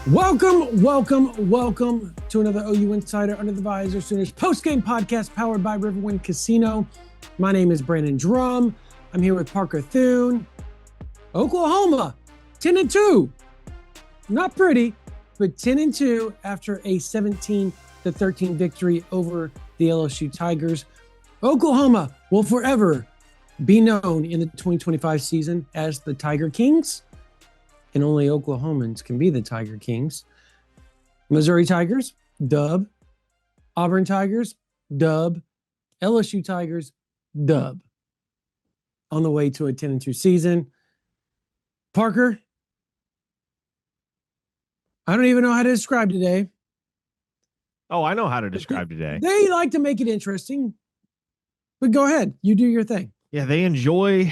Welcome to another OU Insider Under the Visor Sooners post-game podcast powered by Riverwind Casino. My name is Brandon Drum. I'm here with Parker Thune. Oklahoma, 10-2. Not pretty, but 10-2 after a 17-13 victory over the LSU Tigers. Oklahoma will forever be known in the 2025 season as the Tiger Kings. And only Oklahomans can be the Tiger Kings. Missouri Tigers, dub. Auburn Tigers, dub. LSU Tigers, dub. On the way to a 10-2 season. Parker, I don't even know how to describe today. Oh, I know how to describe today. They like to make it interesting. But go ahead. You do your thing. Yeah, they enjoy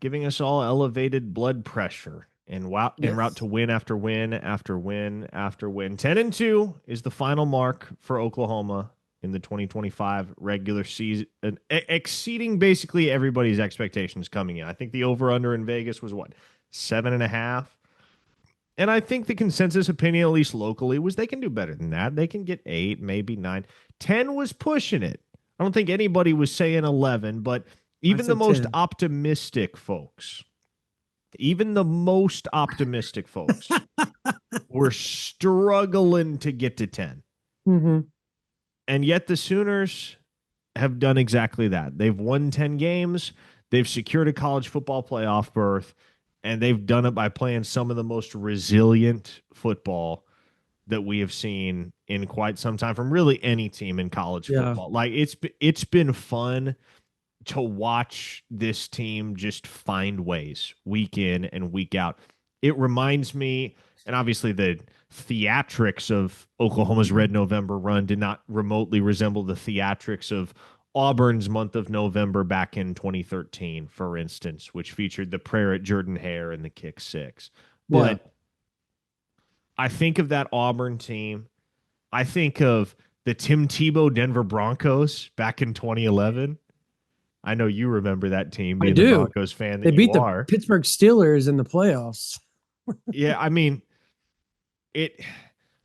giving us all elevated blood pressure. En route to win after win after win after win. 10-2 is the final mark for Oklahoma in the 2025 regular season, exceeding basically everybody's expectations coming in. I think the over-under in Vegas was, 7.5? And I think the consensus opinion, at least locally, was they can do better than that. They can get 8, maybe 9. 10 was pushing it. I don't think anybody was saying 11, but even the most 10. optimistic folks were struggling to get to 10. Mm-hmm. And yet the Sooners have done exactly that. They've won 10 games. They've secured a college football playoff berth, and they've done it by playing some of the most resilient football that we have seen in quite some time from really any team in college football. Like it's been fun to watch this team just find ways week in and week out. It reminds me, and obviously the theatrics of Oklahoma's Red November run did not remotely resemble the theatrics of Auburn's month of November back in 2013, for instance, which featured the prayer at Jordan-Hare and the kick six. But I think of that Auburn team. I think of the Tim Tebow Denver Broncos back in 2011. I know you remember that team being the Broncos fan that they beat you are. The Pittsburgh Steelers in the playoffs. Yeah, I mean,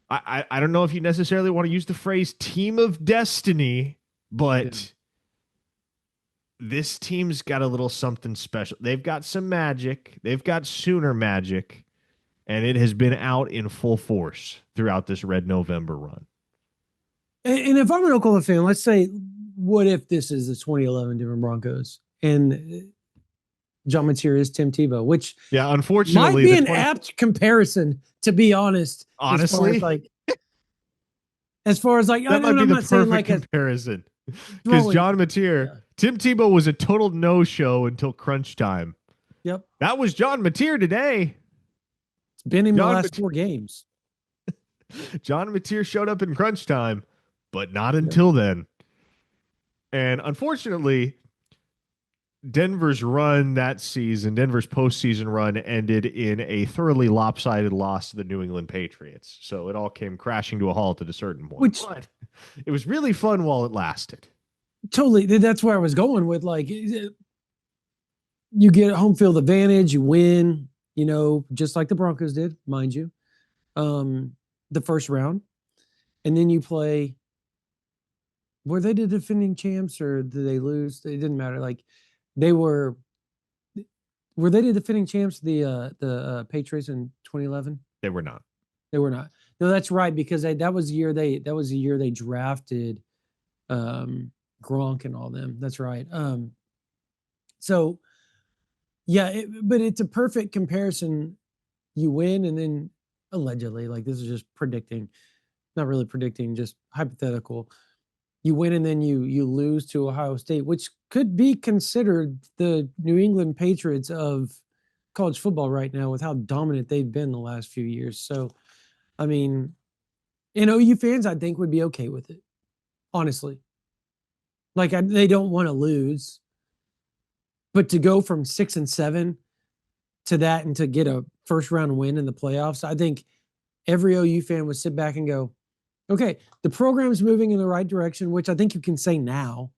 I don't know if you necessarily want to use the phrase team of destiny, but this team's got a little something special. They've got some magic. They've got Sooner magic, and it has been out in full force throughout this Red November run. And if I'm an Oklahoma fan, let's say, what if this is the 2011 Denver Broncos and John Mateer is Tim Tebow, which unfortunately might be an apt comparison, to be honest. Honestly, as far as that might be the perfect comparison, because John Mateer, Tim Tebow was a total no-show until crunch time. Yep, that was John Mateer today. It's been in the last 4 games. John Mateer showed up in crunch time, but not until then. And unfortunately, Denver's run that season, Denver's postseason run, ended in a thoroughly lopsided loss to the New England Patriots. So it all came crashing to a halt at a certain point. But it was really fun while it lasted. Totally. That's where I was going with, you get home field advantage, you win, just like the Broncos did, mind you, the first round. And then you play. Were they the defending champs or did they lose? It didn't matter. They were they the defending champs, the Patriots in 2011? They were not. They were not. No, that's right, because that was the year they drafted Gronk and all them. That's right. So yeah, but it's a perfect comparison. You win, and then allegedly, this is just predicting, not really predicting, just hypothetical. You win and then you lose to Ohio State, which could be considered the New England Patriots of college football right now with how dominant they've been the last few years. So, I mean, OU fans, I think, would be okay with it, honestly. They don't want to lose. But to go from 6-7 to that and to get a first-round win in the playoffs, I think every OU fan would sit back and go, okay, the program's moving in the right direction, which I think you can say now.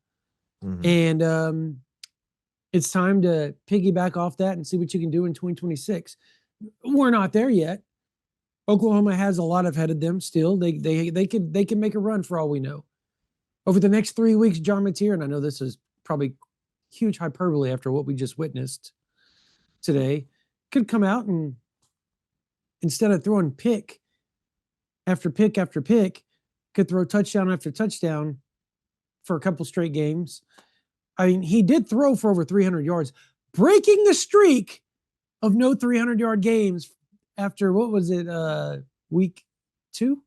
Mm-hmm. And it's time to piggyback off that and see what you can do in 2026. We're not there yet. Oklahoma has a lot ahead of them still. They can make a run for all we know. Over the next 3 weeks, John Mateer, and I know this is probably huge hyperbole after what we just witnessed today, could come out and instead of throwing pick after pick after pick, could throw touchdown after touchdown for a couple straight games. I mean, he did throw for over 300 yards, breaking the streak of no 300-yard games after what was it, week 2?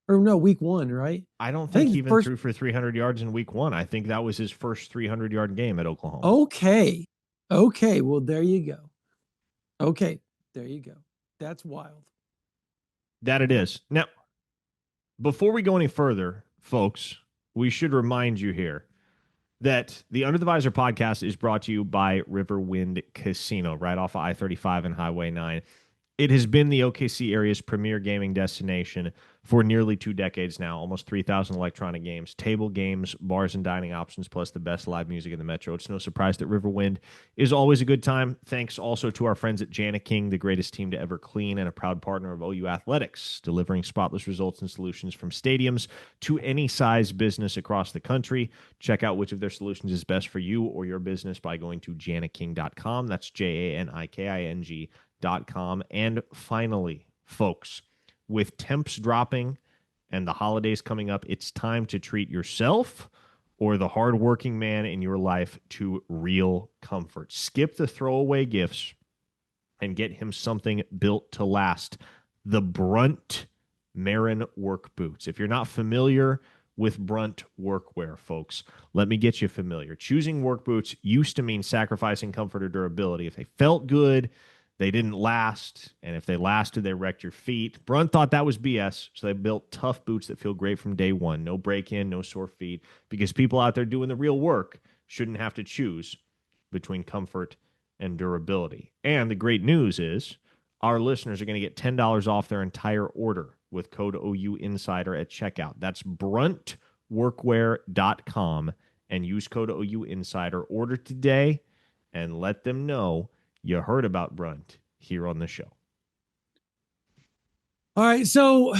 Or no, week 1, right? I don't I think think he his even first. threw for 300 yards in week 1. I think that was his first 300-yard game at Oklahoma. Okay. Okay. Well, there you go. Okay. There you go. That's wild. That it is. Now, before we go any further, folks, we should remind you here that the Under the Visor podcast is brought to you by Riverwind Casino, right off of I-35 and Highway 9. It has been the OKC area's premier gaming destination for nearly 2 decades now, almost 3,000 electronic games, table games, bars and dining options, plus the best live music in the metro. It's no surprise that Riverwind is always a good time. Thanks also to our friends at King, the greatest team to ever clean and a proud partner of OU Athletics, delivering spotless results and solutions from stadiums to any size business across the country. Check out which of their solutions is best for you or your business by going to janiking.com. That's JANIKING.com. And finally, folks, with temps dropping and the holidays coming up, it's time to treat yourself or the hardworking man in your life to real comfort. Skip the throwaway gifts and get him something built to last. The Brunt Marin work boots. If you're not familiar with Brunt workwear, folks, let me get you familiar. Choosing work boots used to mean sacrificing comfort or durability. If they felt good, they didn't last, and if they lasted, they wrecked your feet. Brunt thought that was BS, so they built tough boots that feel great from day one. No break-in, no sore feet, because people out there doing the real work shouldn't have to choose between comfort and durability. And the great news is our listeners are going to get $10 off their entire order with code OU Insider at checkout. That's bruntworkwear.com and use code OU Insider. Order today and let them know you heard about Brunt here on the show. All right. So,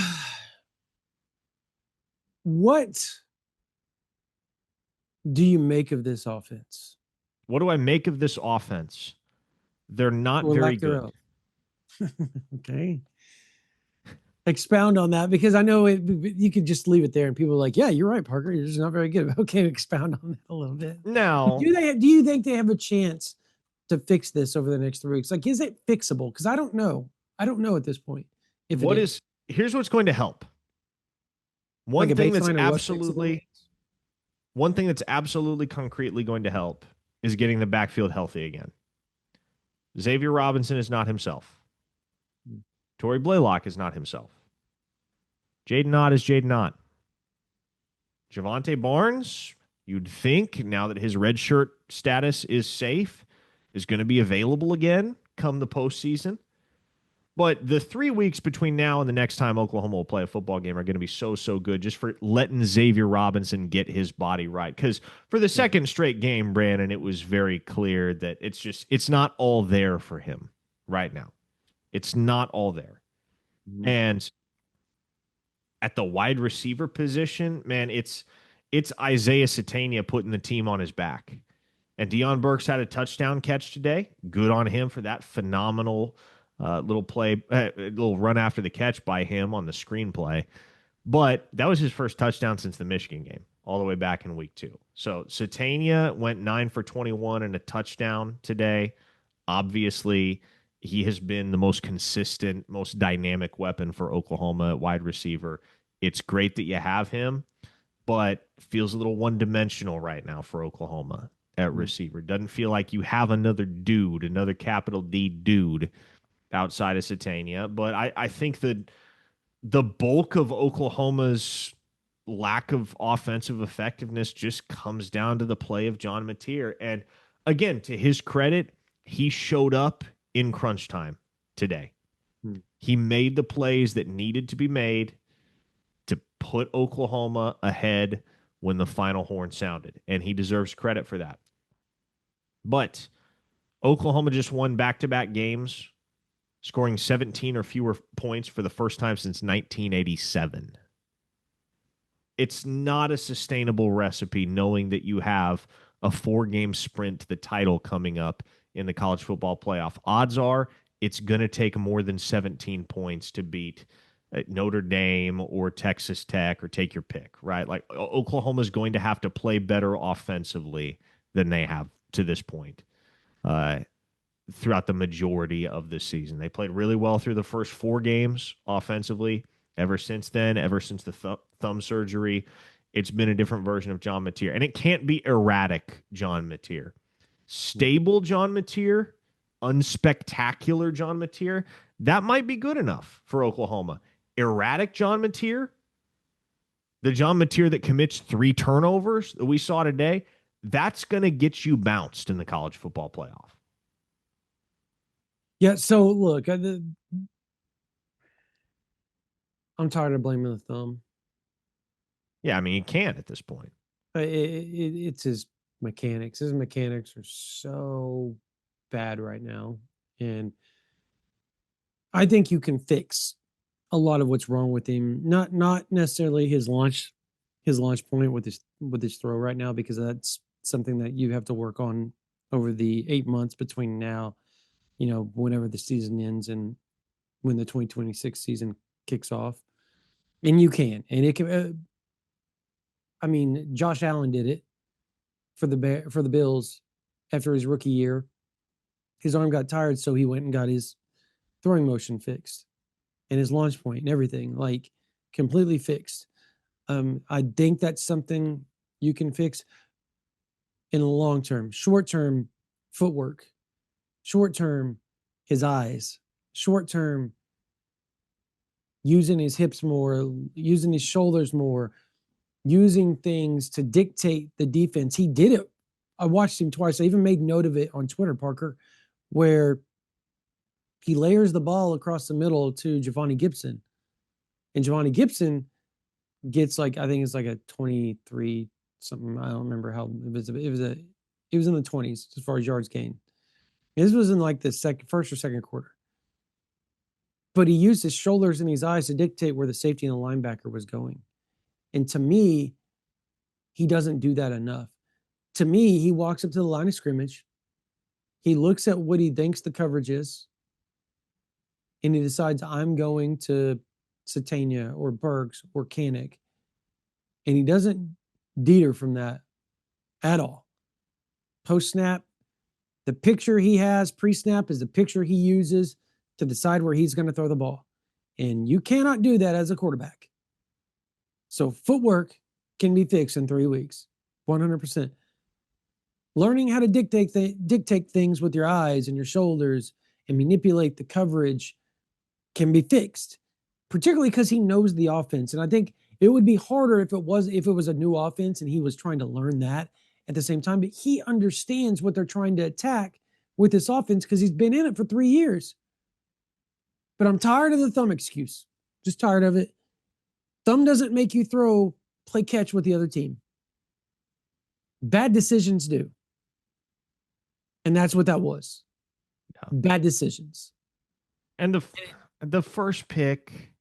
what do you make of this offense? What do I make of this offense? They're not Or very lack good. thereof? Okay. Expound on that, because I know you could just leave it there and people are like, yeah, you're right, Parker. You're just not very good. Okay, expound on that a little bit. Now, Do you think they have a chance to fix this over the next 3 weeks? Like, is it fixable? Because I don't know. I don't know at this point if it is. Here's what's going to help. Like One a thing that's baseline or what's fixable? absolutely concretely going to help is getting the backfield healthy again. Xavier Robinson is not himself. Torrey Blaylock is not himself. Jaden Ott is Jaden Ott. Javante Barnes, you'd think, now that his redshirt status is safe, is going to be available again come the postseason. But the 3 weeks between now and the next time Oklahoma will play a football game are going to be so good just for letting Xavier Robinson get his body right. Because for the second straight game, Brandon, it was very clear that it's not all there for him right now. It's not all there. Mm-hmm. And at the wide receiver position, man, it's Isaiah Satania putting the team on his back. And Deion Burks had a touchdown catch today. Good on him for that phenomenal little play, little run after the catch by him on the screenplay. But that was his first touchdown since the Michigan game, all the way back in week 2. So Satania went 9 for 21 and a touchdown today. Obviously, he has been the most consistent, most dynamic weapon for Oklahoma at wide receiver. It's great that you have him, but feels a little one-dimensional right now for Oklahoma at receiver. Doesn't feel like you have another dude, another capital D dude outside of Satania. But I think that the bulk of Oklahoma's lack of offensive effectiveness just comes down to the play of John Mateer. And again, to his credit, he showed up in crunch time today. He made the plays that needed to be made to put Oklahoma ahead when the final horn sounded, and he deserves credit for that. But Oklahoma just won back-to-back games scoring 17 or fewer points for the first time since 1987. It's not a sustainable recipe knowing that you have a 4-game sprint to the title coming up in the college football playoff. Odds are it's going to take more than 17 points to beat Notre Dame or Texas Tech or take your pick, right? Like Oklahoma's going to have to play better offensively than they have to this point. Throughout the majority of this season. They played really well through the first 4 games offensively. Ever since then, ever since the thumb surgery, it's been a different version of John Mateer. And it can't be erratic John Mateer. Stable John Mateer, unspectacular John Mateer, that might be good enough for Oklahoma. Erratic John Mateer, the John Mateer that commits 3 turnovers that we saw today, that's going to get you bounced in the college football playoff. Yeah, so look, I'm tired of blaming the thumb. Yeah, I mean, you can't at this point. It's his mechanics. His mechanics are so bad right now. And I think you can fix a lot of what's wrong with him. Not necessarily his launch point with his throw right now, because that's something that you have to work on over the 8 months between now, whenever the season ends and when the 2026 season kicks off. And you can, and it can. I mean, Josh Allen did it for the Bills after his rookie year. His arm got tired, so he went and got his throwing motion fixed and his launch point and everything, like completely fixed. I think that's something you can fix in the long term. Short term, footwork. Short term, his eyes. Short term, using his hips more, using his shoulders more, using things to dictate the defense. He did it. I watched him twice. I even made note of it on Twitter, Parker, where he layers the ball across the middle to Giovanni Gibson. And Giovanni Gibson gets I think it's like a 23 something. I don't remember how it was in the 20s as far as yards gained. This was in like the first or second quarter. But he used his shoulders and his eyes to dictate where the safety and the linebacker was going. And to me, he doesn't do that enough. To me, he walks up to the line of scrimmage. He looks at what he thinks the coverage is. And he decides, I'm going to Satania or Burks or Kanik. And he doesn't deter from that at all. Post-snap, the picture he has pre-snap is the picture he uses to decide where he's going to throw the ball. And you cannot do that as a quarterback. So footwork can be fixed in 3 weeks, 100%. Learning how to dictate things with your eyes and your shoulders and manipulate the coverage can be fixed, particularly because he knows the offense. And I think it would be harder if it was a new offense and he was trying to learn that at the same time. But he understands what they're trying to attack with this offense because he's been in it for 3 years. But I'm tired of the thumb excuse. Just tired of it. Thumb doesn't make you play catch with the other team. Bad decisions do. And that's what that was. Yeah. Bad decisions. And the first pick.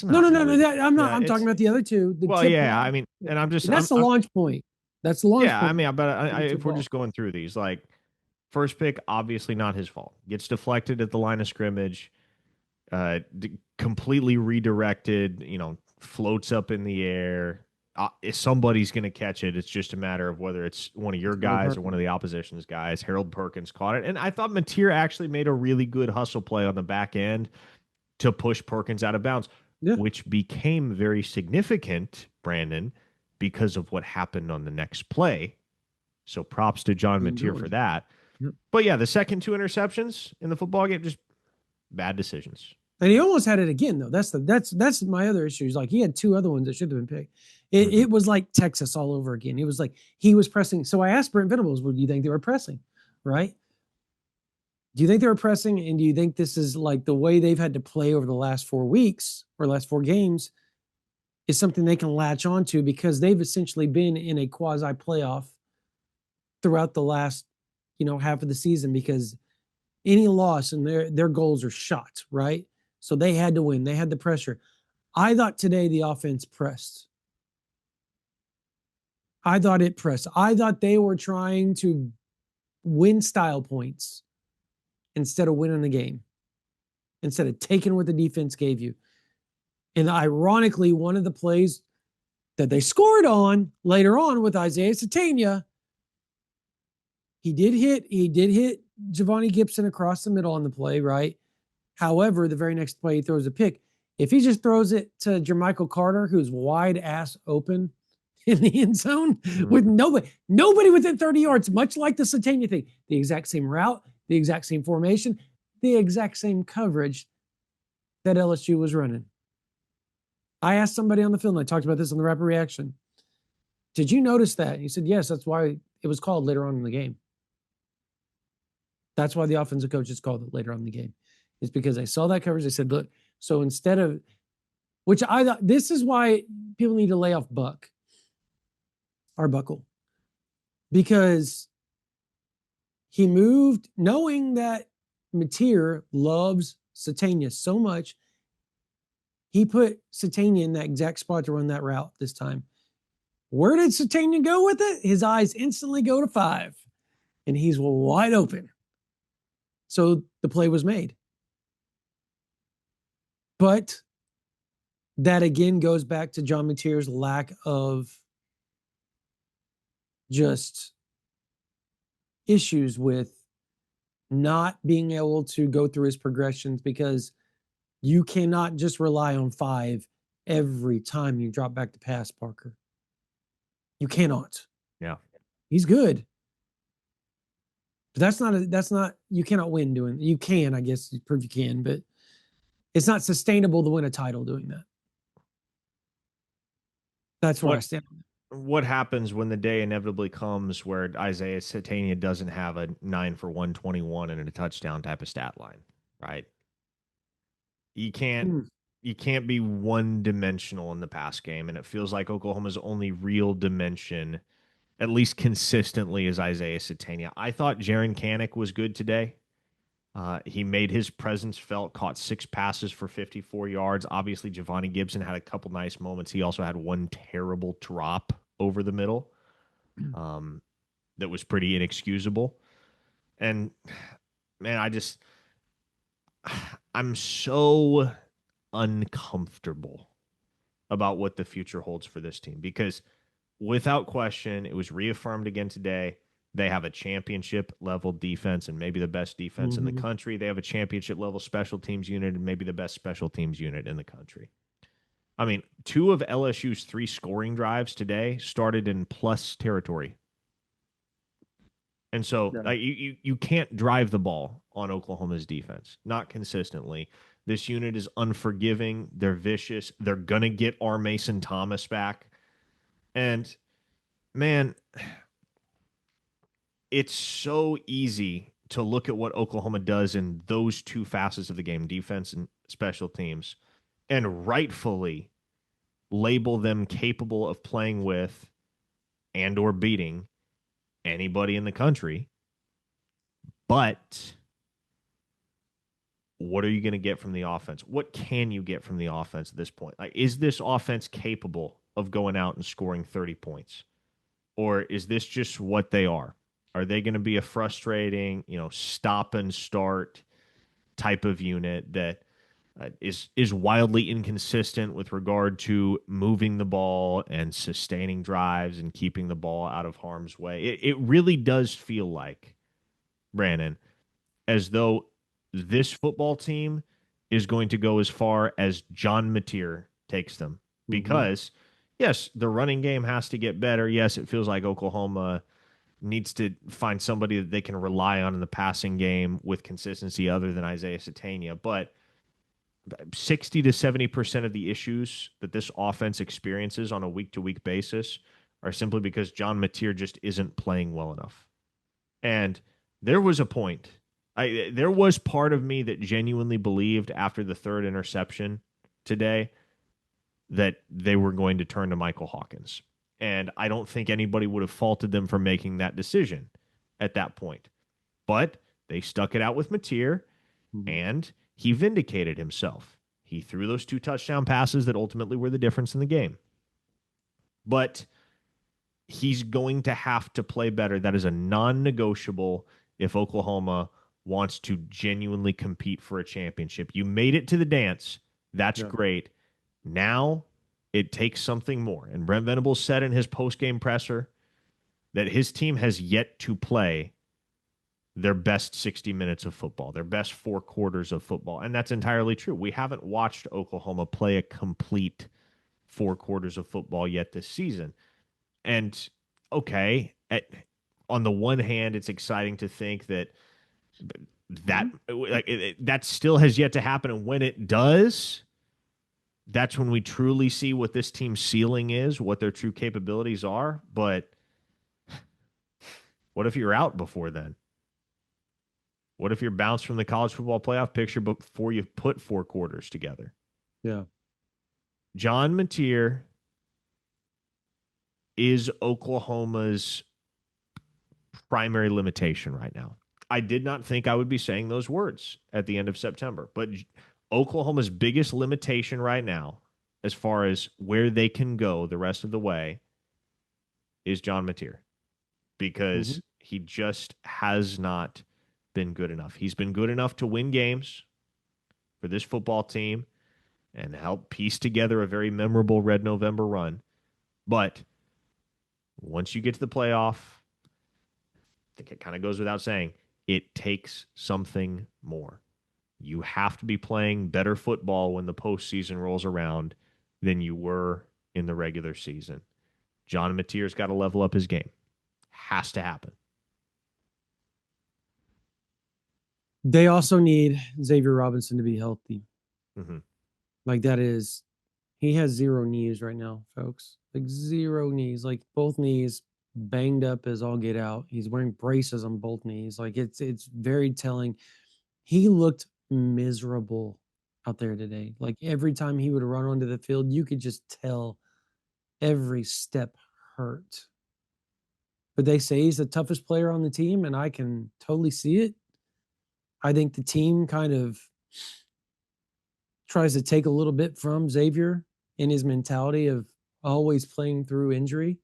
No. I'm not. I'm talking about the other two. I mean, and that's the launch point. That's the launch point. Yeah, I mean, but if we're just going through these, like first pick, obviously not his fault. Gets deflected at the line of scrimmage, completely redirected. Floats up in the air. If somebody's going to catch it, it's just a matter of whether it's one of your guys or one of the opposition's guys. Harold Perkins caught it. And I thought Mateer actually made a really good hustle play on the back end to push Perkins out of bounds, which became very significant, Brandon, because of what happened on the next play. So props to John Mateer for that. Yep. But yeah, the second 2 interceptions in the football game, just bad decisions. And he almost had it again, though. That's my other issue. Is like he had 2 other ones that should have been picked. It was like Texas all over again. It was like he was pressing. So I asked Brent Venables, "Would you think they were pressing? Right? Do you think they were pressing? And do you think this is like the way they've had to play over the last 4 weeks or last 4 games is something they can latch onto because they've essentially been in a quasi playoff throughout the last, half of the season because Any loss and their goals are shot, right? So they had to win. They had the pressure. I thought today the offense pressed. I thought it pressed. I thought they were trying to win style points instead of winning the game, instead of taking what the defense gave you. And ironically, one of the plays that they scored on later on with Isaiah Satania, he did hit Giovanni Gibson across the middle on the play, right? However, the very next play he throws a pick. If he just throws it to Jermichael Carter, who's wide ass open in the end zone with nobody within 30 yards, much like the Satania thing, the exact same route, the exact same formation, the exact same coverage that LSU was running. I asked somebody on the field, and I talked about this on the Rapid Reaction. Did you notice that? He said, yes, that's why it was called later on in the game. That's why the offensive coaches called it later on in the game. It's because they saw that coverage. They said, look, so instead of, which I thought, this is why people need to lay off Arbuckle, because he moved knowing that Mateer loves Satania so much. He put Satania in that exact spot to run that route this time. Where did Satania go with it? His eyes instantly go to 5, and he's wide open. So the play was made. But that again goes back to John Mateer's lack of just issues with not being able to go through his progressions, because you cannot just rely on 5 every time you drop back to pass, Parker. You cannot. Yeah. He's good. But that's not, you cannot win doing, you can, I guess, you prove you can, but it's not sustainable to win a title doing that. That's where I stand. What happens when the day inevitably comes where Isaiah Satania doesn't have a 9 for 121 and a touchdown type of stat line, right? You can't be one dimensional in the pass game, and it feels like Oklahoma's only real dimension, at least consistently, is Isaiah Satania. I thought Jaron Kanik was good today. He made his presence felt, caught 6 passes for 54 yards. Obviously, Giovanni Gibson had a couple nice moments. He also had one terrible drop over the middle that was pretty inexcusable. And, man, I'm so uncomfortable about what the future holds for this team, because without question, it was reaffirmed again today. They have a championship level defense and maybe the best defense in the country. They have a championship level special teams unit and maybe the best special teams unit in the country. I mean, 2 of LSU's 3 scoring drives today started in plus territory. And so you can't drive the ball on Oklahoma's defense, not consistently. This unit is unforgiving. They're vicious. They're going to get our Mason Thomas back. And, man, it's so easy to look at what Oklahoma does in those 2 facets of the game, defense and special teams, and rightfully label them capable of playing with and or beating anybody in the country. But what are you going to get from the offense? What can you get from the offense at this point? Like, is this offense capable of going out and scoring 30 points? Or is this just what they are? Are they going to be a frustrating, stop and start type of unit that is wildly inconsistent with regard to moving the ball and sustaining drives and keeping the ball out of harm's way? It really does feel like, Brandon, as though this football team is going to go as far as John Mateer takes them. Because, yes, the running game has to get better. Yes, it feels like Oklahoma needs to find somebody that they can rely on in the passing game with consistency other than Isaiah Satania. But 60 to 70% of the issues that this offense experiences on a week-to-week basis are simply because John Mateer just isn't playing well enough. And there was a point. There was part of me that genuinely believed after the 3rd interception today that they were going to turn to Michael Hawkins. And I don't think anybody would have faulted them for making that decision at that point. But They stuck it out with Mateer, Mhm. and he vindicated himself. He threw those 2 touchdown passes that ultimately were the difference in the game. But he's going to have to play better. That is a non-negotiable if Oklahoma wants to genuinely compete for a championship. You made it to the dance. That's Yeah. great. Now it takes something more. And Brent Venables said in his post-game presser that his team has yet to play their best 60 minutes of football, their best 4 quarters of football. And that's entirely true. We haven't watched Oklahoma play a complete 4 quarters of football yet this season. And okay, on the one hand, it's exciting to think that that still has yet to happen, and when it does, that's when we truly see what this team's ceiling is, what their true capabilities are. But what if you're out before then? What if you're bounced from the college football playoff picture before you've put 4 quarters together? Yeah. John Mateer is Oklahoma's primary limitation right now. I did not think I would be saying those words at the end of September, but Oklahoma's biggest limitation right now, as far as where they can go the rest of the way, is John Mateer Mhm. because he just has not been good enough. He's been good enough to win games for this football team and help piece together a very memorable Red November run. But once you get to the playoff, I think it kind of goes without saying, it takes something more. You have to be playing better football when the postseason rolls around than you were in the regular season. John Mateer's got to level up his game. Has to happen. They also need Xavier Robinson to be healthy. Mm-hmm. Like that is, he has zero knees right now, folks. Like zero knees. Like both knees banged up as all get out. He's wearing braces on both knees. Like it's very telling. He looked miserable out there today. Like every time he would run onto the field, you could just tell every step hurt. But they say he's the toughest player on the team, and I can totally see it. I think the team kind of tries to take a little bit from Xavier in his mentality of always playing through injury.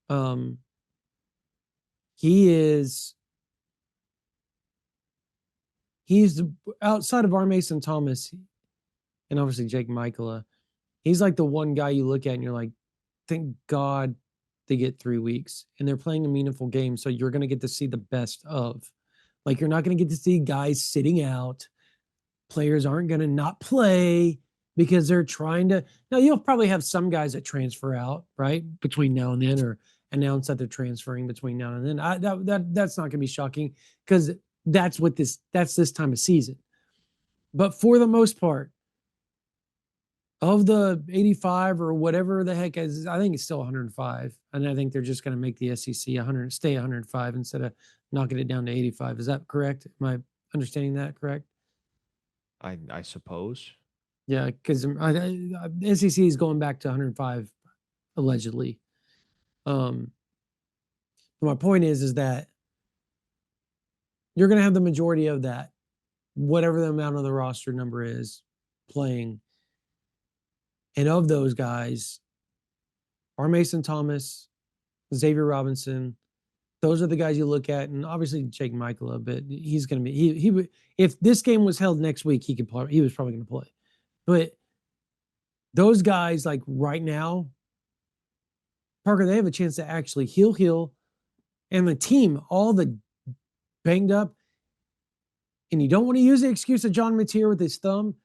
Um, he is he's outside of R. Mason Thomas and obviously Jake Michaela. He's like the one guy you look at and you're like, thank God they get 3 weeks and they're playing a meaningful game. So you're going to get to see the best of. Like you're not going to get to see guys sitting out. Players aren't going to not play because they're trying to. Now you'll probably have some guys that transfer out right between now and then, or announce that they're transferring between now and then. That's not going to be shocking because that's this time of season. But for the most part, of the 85 or whatever the heck is, I think it's still 105. And I think they're just going to make the SEC 100, stay 105 instead of knocking it down to 85. Is that correct? Am I understanding that correct? I suppose. Yeah, because SEC is going back to 105 allegedly. Um, but my point is that you're going to have the majority of that, whatever the amount of the roster number is, playing. And of those guys, R. Mason Thomas, Xavier Robinson, those are the guys you look at, and obviously Jake Michael, but he's going to be he would, if this game was held next week, he could play. He was probably going to play, but those guys like right now, Parker, they have a chance to actually heal, and the team, all the banged up, and you don't want to use the excuse of John Mateer with his thumb.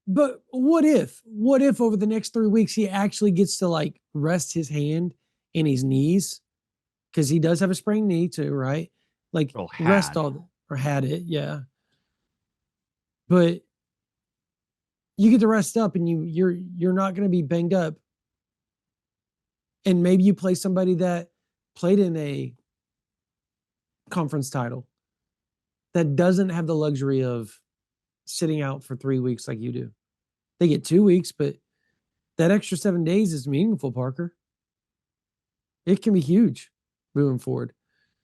But what if? What if over the next 3 weeks he actually gets to like rest his hand and his knees because he does have a sprained knee too, right? Like Well, rest had. all or had it, yeah. But you get to rest up and you're not going to be banged up. And maybe you play somebody that played in a conference title that doesn't have the luxury of sitting out for 3 weeks like you do. They get 2 weeks, but that extra 7 days is meaningful, Parker. It can be huge moving forward.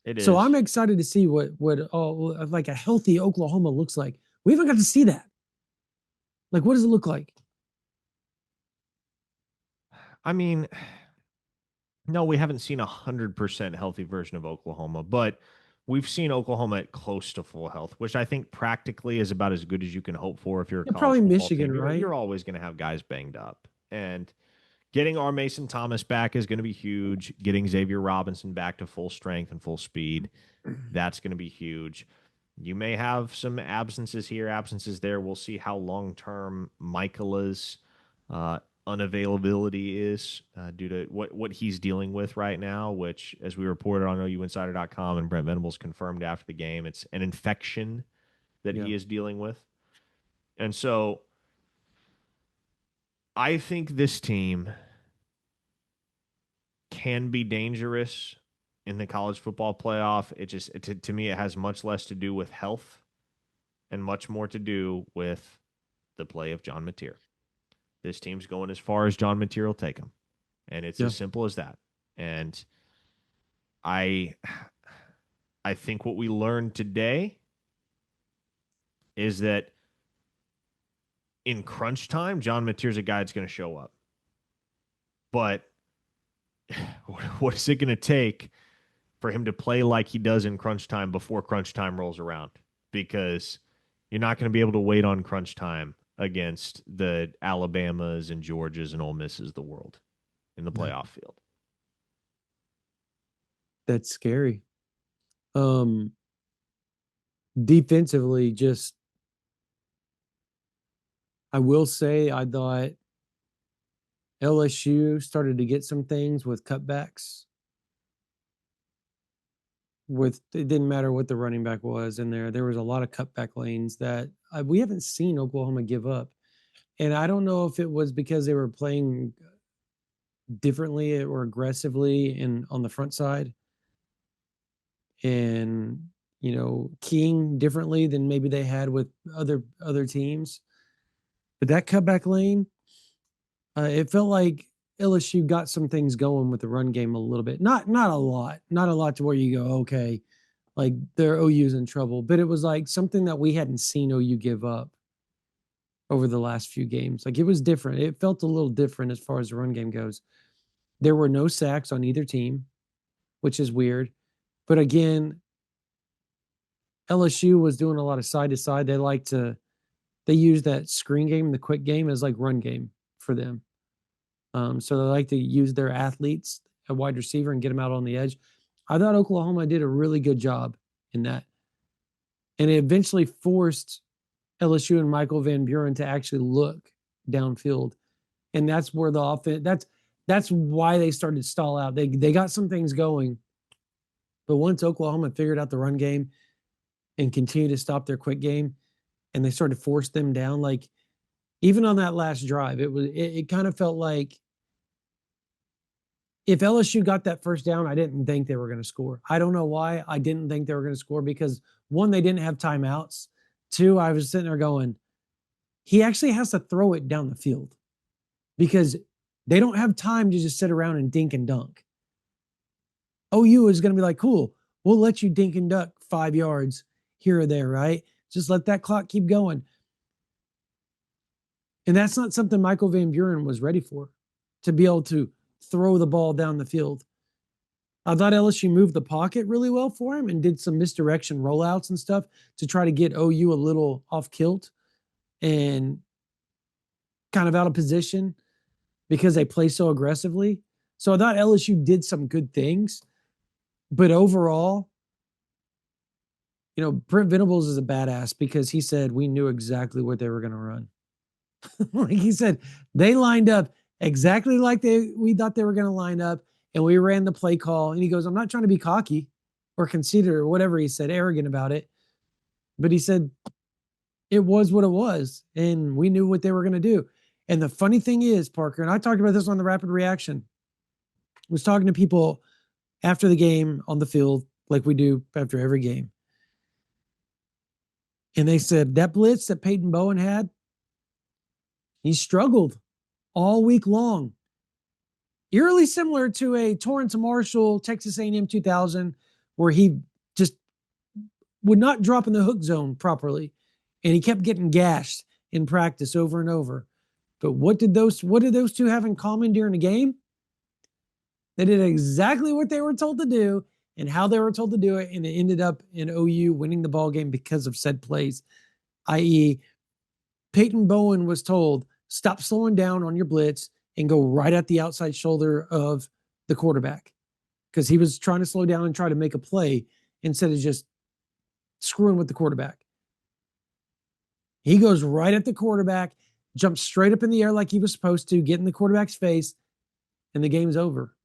It So is. I'm excited to see what like a healthy Oklahoma looks like. We haven't got to see that. Like, what does it look like? I mean, no, we haven't seen 100% healthy version of Oklahoma, but we've seen Oklahoma at close to full health, which I think practically is about as good as you can hope for if you're a Yeah, college probably football Michigan, team. right? You're always going to have guys banged up, and getting our Mason Thomas back is going to be huge. Getting Xavier Robinson back to full strength and full speed, that's going to be huge. You may have some absences here, absences there. We'll see how long term Michaela's uh, unavailability is due to what he's dealing with right now, which, as we reported on OUinsider.com and Brent Venables confirmed after the game, it's an infection that Yeah. he is dealing with. And so I think this team can be dangerous in the college football playoff. To me, it has much less to do with health and much more to do with the play of John Mateer. This team's going as far as John Mateer will take them, and it's Yeah. as simple as that. And I, I think what we learned today is that in crunch time, John Mateer's a guy that's going to show up. But what is it going to take for him to play like he does in crunch time before crunch time rolls around? Because you're not going to be able to wait on crunch time against the Alabamas and Georgias and Ole Misses of the world in the Yeah. playoff field. That's scary. Um, Defensively, just I will say I thought LSU started to get some things with cutbacks. With it didn't matter what the running back was in there. There was a lot of cutback lanes that we haven't seen Oklahoma give up. And I don't know if it was because they were playing differently or aggressively in on the front side and keying differently than maybe they had with other teams. But that cutback lane, it felt like LSU got some things going with the run game a little bit. Not a lot, not a lot to where you go, okay, like their OU's in trouble. But it was like something that we hadn't seen OU give up over the last few games. Like it was different. It felt a little different as far as the run game goes. There were no sacks on either team, which is weird. But again, LSU was doing a lot of side to side. They use that screen game, the quick game as like run game for them. So they like to use their athletes at wide receiver and get them out on the edge. I thought Oklahoma did a really good job in that. And it eventually forced LSU and Michael Van Buren to actually look downfield. And that's where the offense that's why they started to stall out. They got some things going. But once Oklahoma figured out the run game and continued to stop their quick game and they started to force them down, like even on that last drive, it kind of felt like if LSU got that first down, I didn't think they were going to score. I don't know why I didn't think they were going to score because one, they didn't have timeouts. Two, I was sitting there going, he actually has to throw it down the field because they don't have time to just sit around and dink and dunk. OU is going to be like, cool, we'll let you dink and duck 5 yards here or there, right? Just let that clock keep going. And that's not something Michael Van Buren was ready for, to be able to throw the ball down the field. I thought LSU moved the pocket really well for him and did some misdirection rollouts and stuff to try to get OU a little off kilt and kind of out of position because they play so aggressively. So I thought LSU did some good things, but overall, Brent Venables is a badass because he said we knew exactly what they were going to run. Like he said, they lined up exactly like we thought they were going to line up, and we ran the play call. And he goes, "I'm not trying to be cocky or conceited or whatever he said, arrogant about it, but he said it was what it was, and we knew what they were going to do." And the funny thing is, Parker, and I talked about this on the Rapid Reaction, was talking to people after the game on the field, like we do after every game. And they said that blitz that Peyton Bowen had, he struggled all week long. Eerily similar to a Torrance Marshall, Texas A&M 2000, where he just would not drop in the hook zone properly, and he kept getting gashed in practice over and over. But what did those two have in common during the game? They did exactly what they were told to do and how they were told to do it, and it ended up in OU winning the ball game because of said plays, i.e., Peyton Bowen was told, stop slowing down on your blitz and go right at the outside shoulder of the quarterback because he was trying to slow down and try to make a play instead of just screwing with the quarterback. He goes right at the quarterback, jumps straight up in the air like he was supposed to, get in the quarterback's face, and the game's over.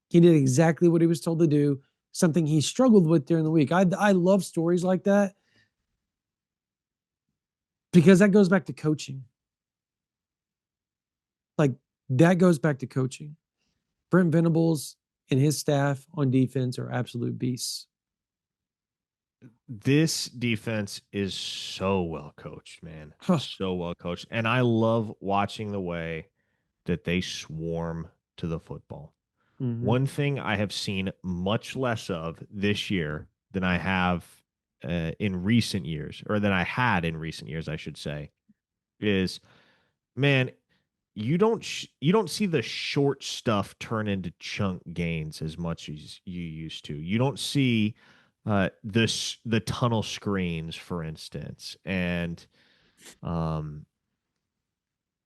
He did exactly what he was told to do, something he struggled with during the week. I love stories like that because that goes back to coaching. Like, that goes back to coaching. Brent Venables and his staff on defense are absolute beasts. This defense is so well coached, man. Huh. So well coached. And I love watching the way that they swarm to the football. Mm-hmm. One thing I have seen much less of this year than I have in recent years, or than I had in recent years, I should say, is, man, you don't see the short stuff turn into chunk gains as much as you used to. You don't see the tunnel screens, for instance, and um,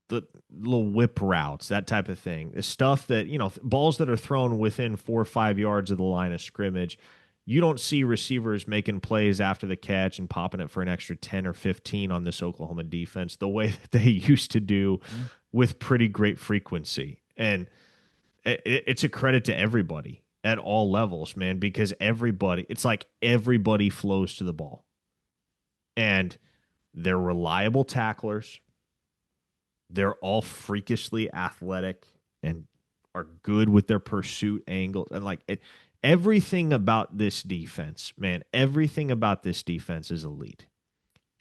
the little whip routes, that type of thing. The stuff that, balls that are thrown within 4 or 5 yards of the line of scrimmage. You don't see receivers making plays after the catch and popping it for an extra 10 or 15 on this Oklahoma defense the way that they used to do with pretty great frequency. And it's a credit to everybody at all levels, man, because it's like everybody flows to the ball. And they're reliable tacklers. They're all freakishly athletic and are good with their pursuit angle. And everything about this defense, man, everything about this defense is elite.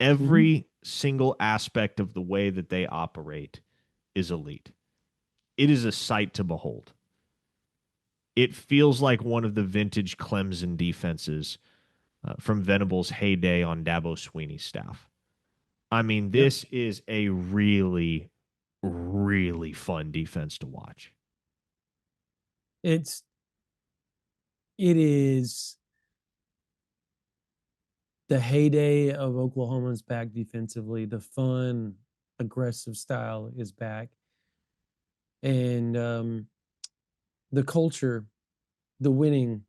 Every single aspect of the way that they operate is elite. It is a sight to behold. It feels like one of the vintage Clemson defenses from Venables' heyday on Dabo Swinney's staff. I mean, this is a really, really fun defense to watch. It is the heyday of Oklahoma's back defensively. The fun, aggressive style is back. And the culture, the winning.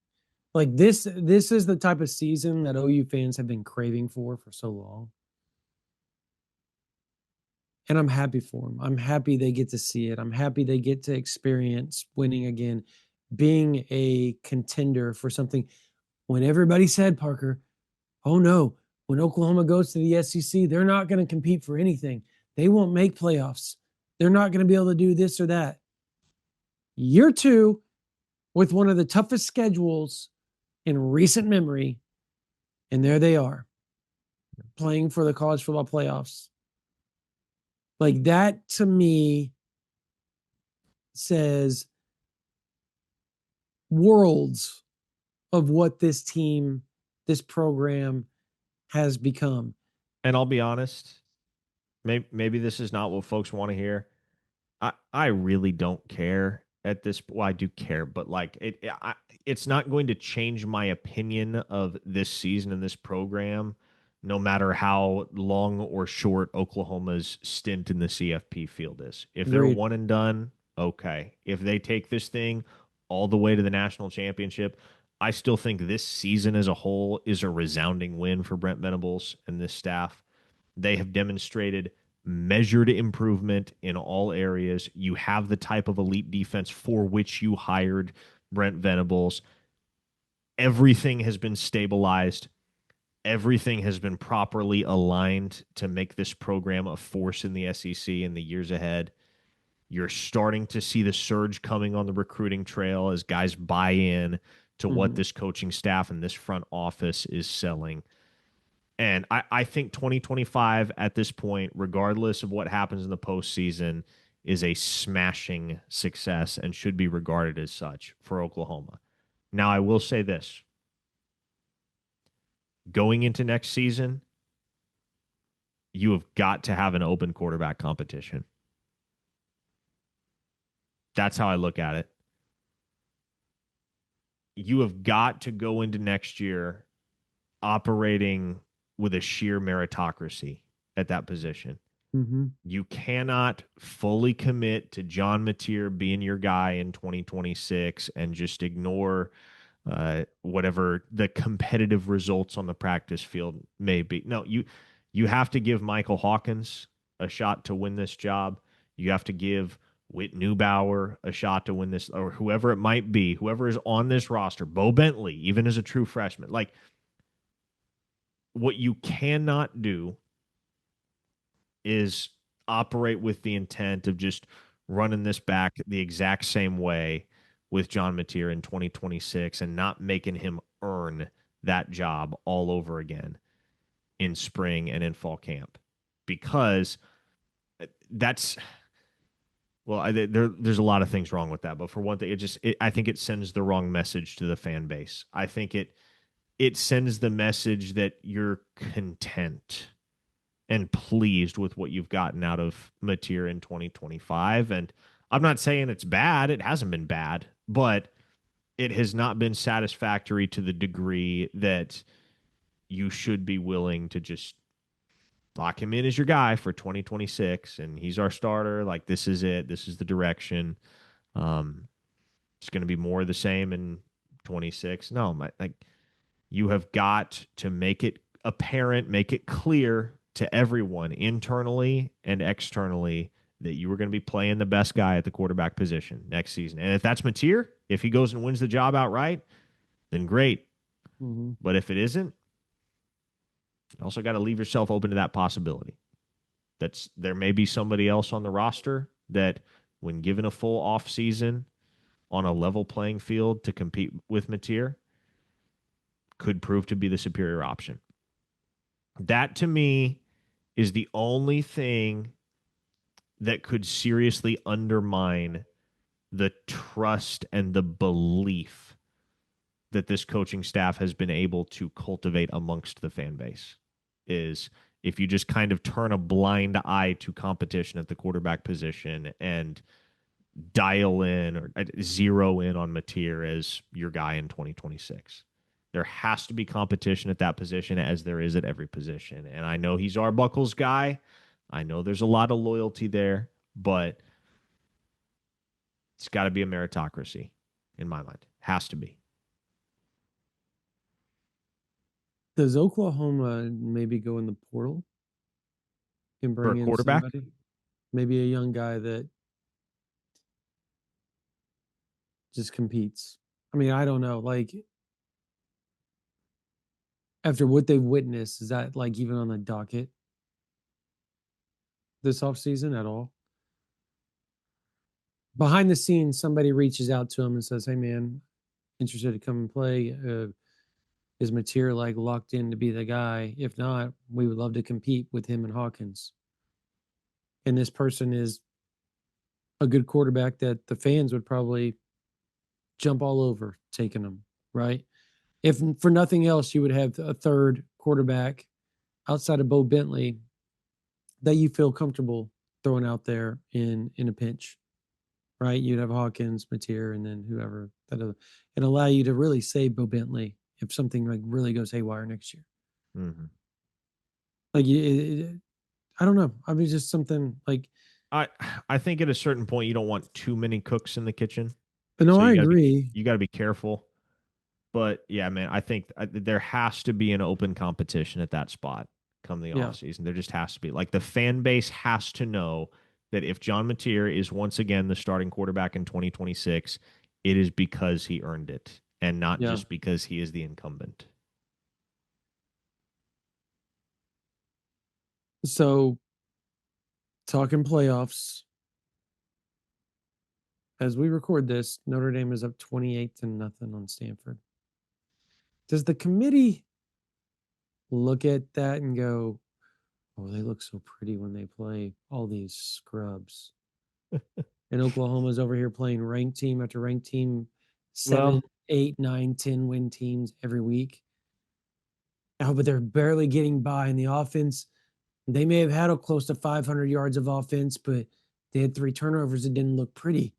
Like this is the type of season that OU fans have been craving for so long. And I'm happy for them. I'm happy they get to see it. I'm happy they get to experience winning again, being a contender for something. When everybody said, Parker, oh no, when Oklahoma goes to the SEC, they're not going to compete for anything. They won't make playoffs. They're not going to be able to do this or that. Year two, with one of the toughest schedules in recent memory, and there they are, playing for the college football playoffs. Like, that to me says worlds of what this team, this program has become. And I'll be honest, maybe this is not what folks want to hear. I really don't care at this. Well, I do care, but it's not going to change my opinion of this season and this program, no matter how long or short Oklahoma's stint in the CFP field is. If they're Agreed. one and done, okay. If they take this thing all the way to the national championship, I still think this season as a whole is a resounding win for Brent Venables and this staff. They have demonstrated measured improvement in all areas. You have the type of elite defense for which you hired Brent Venables. Everything has been stabilized. Everything has been properly aligned to make this program a force in the SEC in the years ahead. You're starting to see the surge coming on the recruiting trail as guys buy in to what this coaching staff and this front office is selling. And I think 2025 at this point, regardless of what happens in the postseason, is a smashing success and should be regarded as such for Oklahoma. Now, I will say this. going into next season, you have got to have an open quarterback competition. That's how I look at it. You have got to go into next year operating with a sheer meritocracy at that position. Mm-hmm. You cannot fully commit to John Mateer being your guy in 2026 and just ignore whatever the competitive results on the practice field may be. No, you have to give Michael Hawkins a shot to win this job. You have to give Whit Neubauer a shot to win this, or whoever it might be, whoever is on this roster, Bo Bentley, even as a true freshman. Like, what you cannot do is operate with the intent of just running this back the exact same way with John Mateer in 2026 and not making him earn that job all over again in spring and in fall camp, because that's there's a lot of things wrong with that. But for one thing, I think it sends the wrong message to the fan base. I think it sends the message that you're content and pleased with what you've gotten out of Mateer in 2025. And I'm not saying it's bad. It hasn't been bad, but it has not been satisfactory to the degree that you should be willing to just lock him in as your guy for 2026. And he's our starter. Like, this is it. This is the direction. Um, it's going to be more of the same in 26. No, like, you have got to make it apparent, make it clear to everyone internally and externally that you were going to be playing the best guy at the quarterback position next season. And if that's Mateer, if he goes and wins the job outright, then great. Mm-hmm. But if it isn't, you also got to leave yourself open to that possibility. There may be somebody else on the roster that, when given a full off season on a level playing field to compete with Mateer, could prove to be the superior option. That, to me, is the only thing that could seriously undermine the trust and the belief that this coaching staff has been able to cultivate amongst the fan base. Is if you just kind of turn a blind eye to competition at the quarterback position and dial in or zero in on Mateer as your guy in 2026. There has to be competition at that position, as there is at every position. And I know he's Arbuckle's guy. I know there's a lot of loyalty there, but it's got to be a meritocracy in my mind. Has to be. Does Oklahoma maybe go in the portal and For a bring in quarterback, somebody? Maybe a young guy that just competes. I mean, I don't know. Like, after what they've witnessed, is that like even on the docket this offseason at all? Behind the scenes, somebody reaches out to him and says, "Hey, man, interested to come and play? Is Mateer like locked in to be the guy? If not, we would love to compete with him and Hawkins." And this person is a good quarterback that the fans would probably jump all over taking him, right? If for nothing else, you would have a third quarterback outside of Bo Bentley that you feel comfortable throwing out there in a pinch, right? You'd have Hawkins, Mateer, and then whoever that and allow you to really save Bo Bentley if something like really goes haywire next year. mm-hmm. Like, I don't know. I mean, just something like. I I think at a certain point you don't want too many cooks in the kitchen, No, so I agree. you got to be careful. But yeah, man, I think there has to be an open competition at that spot come the Yeah, offseason. There just has to be. Like, the fan base has to know that if John Mateer is once again the starting quarterback in 2026, it is because he earned it and not yeah. just because he is the incumbent. So talking playoffs, as we record this, Notre Dame is up 28-0 on Stanford. Does the committee look at that and go, "Oh, they look so pretty when they play all these scrubs"? And Oklahoma's over here playing ranked team after ranked team, 7, Well, 8, 9, 10 win teams every week. Oh, but they're barely getting by in the offense. They may have had a close to 500 yards of offense, but they had 3 turnovers. It didn't look pretty.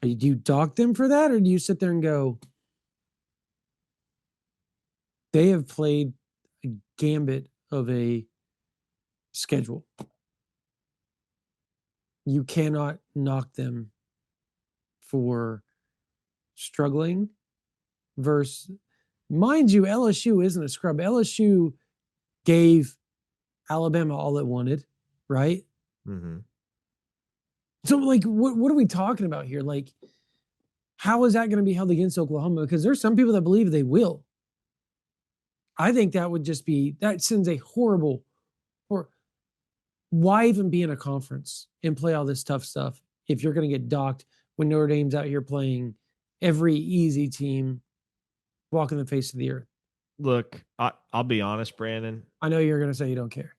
Do you dock them for that, or do you sit there and go, they have played a gambit of a schedule? You cannot knock them for struggling versus, mind you, LSU isn't a scrub. LSU gave Alabama all it wanted, right? Mm-hmm. So, like, what are we talking about here? Like, how is that going to be held against Oklahoma? Because there's some people that believe they will. I think that would just be, that sends a horrible, or why even be in a conference and play all this tough stuff if you're going to get docked when Notre Dame's out here playing every easy team walking the face of the earth? Look, I'll be honest, Brandon. I know you're going to say you don't care.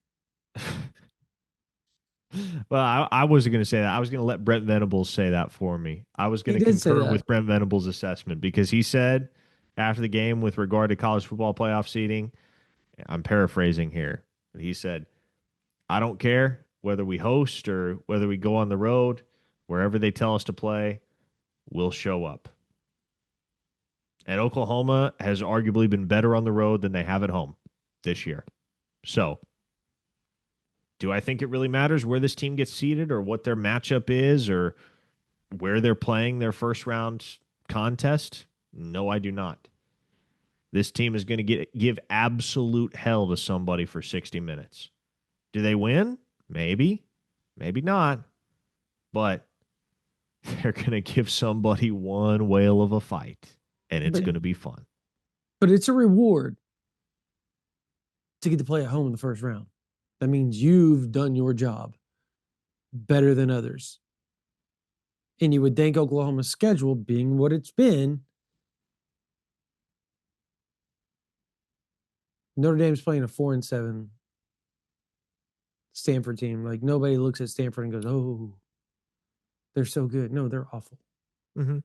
Well, I wasn't going to say that. I was going to let Brent Venables say that for me. I was going He to did say concur that. with Brent Venables' assessment because he said after the game with regard to college football playoff seeding, I'm paraphrasing here, but he said, I don't care whether we host or whether we go on the road, wherever they tell us to play, we'll show up. And Oklahoma has arguably been better on the road than they have at home this year. So, do I think it really matters where this team gets seated or what their matchup is or where they're playing their first round contest? No, I do not. This team is going to give absolute hell to somebody for 60 minutes. Do they win? Maybe. Maybe not. But they're going to give somebody one whale of a fight, and it's But going to be fun. but it's a reward to get to play at home in the first round. That means you've done your job better than others. And you would think Oklahoma's schedule being what it's been, Notre Dame's playing a 4-7 Stanford team. Like, nobody looks at Stanford and goes, "Oh, they're so good." No, they're awful. Mm-hmm.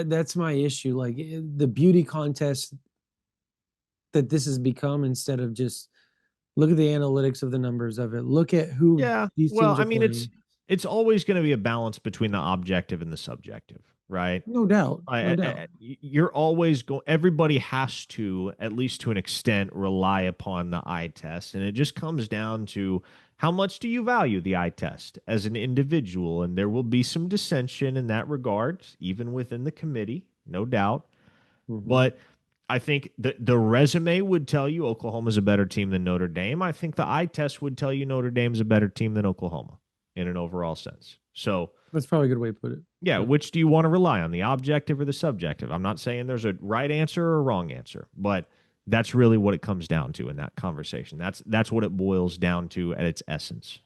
That's my issue. Like, the beauty contest that this has become, instead of just look at the analytics of the numbers of it, look at who Yeah. these Well, teams I are mean, playing. it's always going to be a balance between the objective and the subjective, right? No doubt, no doubt. You're always going. Everybody has to, at least to an extent, rely upon the eye test, and it just comes down to how much do you value the eye test as an individual, and there will be some dissension in that regard, even within the committee, no doubt. Mm-hmm. But I think the resume would tell you Oklahoma's a better team than Notre Dame. I think the eye test would tell you Notre Dame's a better team than Oklahoma in an overall sense. So, That's probably a good way to put it. yeah, But which do you want to rely on, the objective or the subjective? I'm not saying there's a right answer or a wrong answer, but that's really what it comes down to in that conversation. That's what it boils down to at its essence.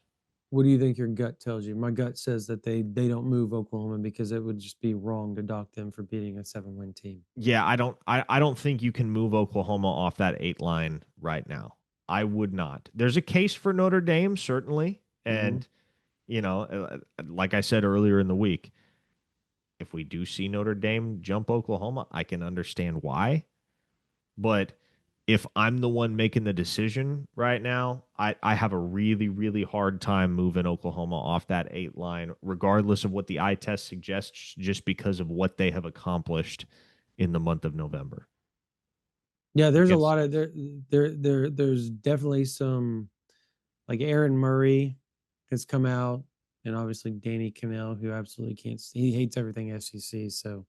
what do you think your gut tells you? My gut says that they don't move Oklahoma because it would just be wrong to dock them for beating a 7-win team. Yeah, I don't think you can move Oklahoma off that 8 line right now. I would not. There's a case for Notre Dame, certainly. Mm-hmm. And, like I said earlier in the week, if we do see Notre Dame jump Oklahoma, I can understand why. But if I'm the one making the decision right now, I have a really, really hard time moving Oklahoma off that 8 line, regardless of what the eye test suggests, just because of what they have accomplished in the month of November. Yeah, there's a Against lot of there's definitely some, like, Aaron Murray has come out, and obviously Danny Cannell, who absolutely can't, he hates everything SEC, so